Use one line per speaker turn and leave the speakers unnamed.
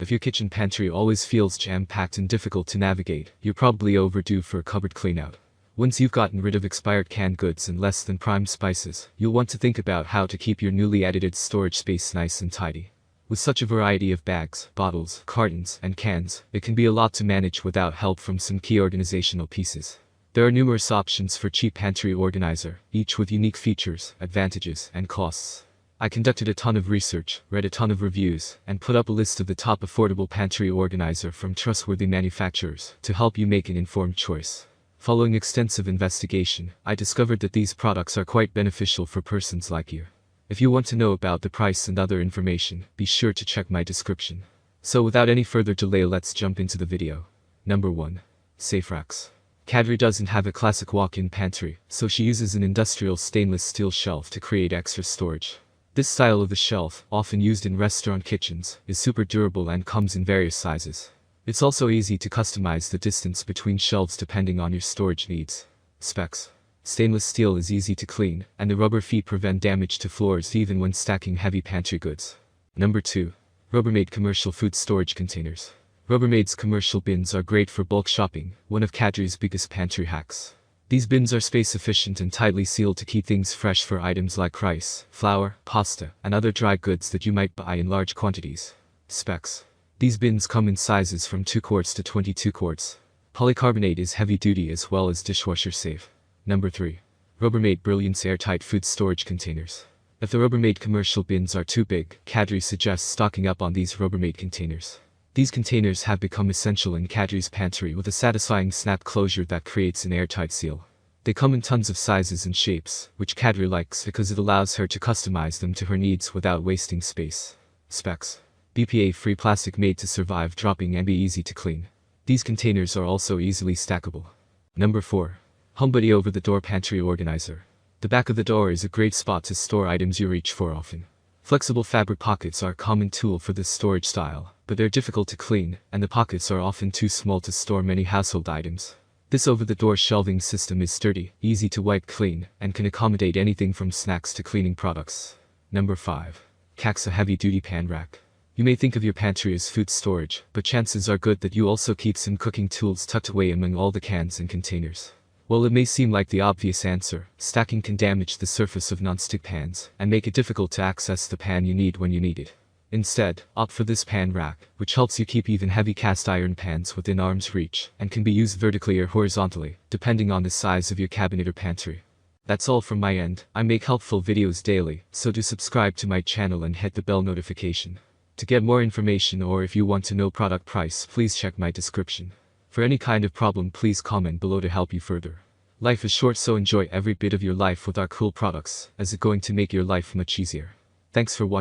If your kitchen pantry always feels jam-packed and difficult to navigate, you're probably overdue for a cupboard cleanout. Once you've gotten rid of expired canned goods and less than prime spices, you'll want to think about how to keep your newly edited storage space nice and tidy. With such a variety of bags, bottles, cartons, and cans, it can be a lot to manage without help from some key organizational pieces. There are numerous options for cheap pantry organizer, each with unique features, advantages, and costs. I conducted a ton of research, read a ton of reviews, and put up a list of the top affordable pantry organizer from trustworthy manufacturers to help you make an informed choice. Following extensive investigation, I discovered that these products are quite beneficial for persons like you. If you want to know about the price and other information, be sure to check my description. So without any further delay, let's jump into the video. Number 1. SafeRacks. Kadri doesn't have a classic walk-in pantry, so she uses an industrial stainless steel shelf to create extra storage. This style of the shelf, often used in restaurant kitchens, is super durable and comes in various sizes. It's also easy to customize the distance between shelves depending on your storage needs. Specs. Stainless steel is easy to clean, and the rubber feet prevent damage to floors even when stacking heavy pantry goods. Number 2. Rubbermaid commercial food storage containers. Rubbermaid's commercial bins are great for bulk shopping, one of Kadri's biggest pantry hacks. These bins are space efficient and tightly sealed to keep things fresh for items like rice, flour, pasta, and other dry goods that you might buy in large quantities. Specs. These bins come in sizes from 2 quarts to 22 quarts. Polycarbonate is heavy duty as well as dishwasher safe. Number 3. Rubbermaid Brilliance Airtight Food Storage Containers. If the Rubbermaid commercial bins are too big, Kadri suggests stocking up on these Rubbermaid containers. These containers have become essential in Kadri's pantry with a satisfying snap closure that creates an airtight seal. They come in tons of sizes and shapes, which Kadri likes because it allows her to customize them to her needs without wasting space. Specs. BPA-free plastic made to survive dropping and be easy to clean. These containers are also easily stackable. Number 4. HomeBuddy over-the-door pantry organizer. The back of the door is a great spot to store items you reach for often. Flexible fabric pockets are a common tool for this storage style, but they're difficult to clean, and the pockets are often too small to store many household items. This over-the-door shelving system is sturdy, easy to wipe clean, and can accommodate anything from snacks to cleaning products. Number 5. CAXXA heavy-duty pan rack. You may think of your pantry as food storage, but chances are good that you also keep some cooking tools tucked away among all the cans and containers. While it may seem like the obvious answer, stacking can damage the surface of non-stick pans and make it difficult to access the pan you need when you need it. Instead, opt for this pan rack, which helps you keep even heavy cast iron pans within arm's reach and can be used vertically or horizontally, depending on the size of your cabinet or pantry. That's all from my end. I make helpful videos daily, so do subscribe to my channel and hit the bell notification. To get more information or if you want to know product price, please check my description. For any kind of problem, please comment below to help you further. Life is short, so enjoy every bit of your life with our cool products, as it's going to make your life much easier. Thanks for watching.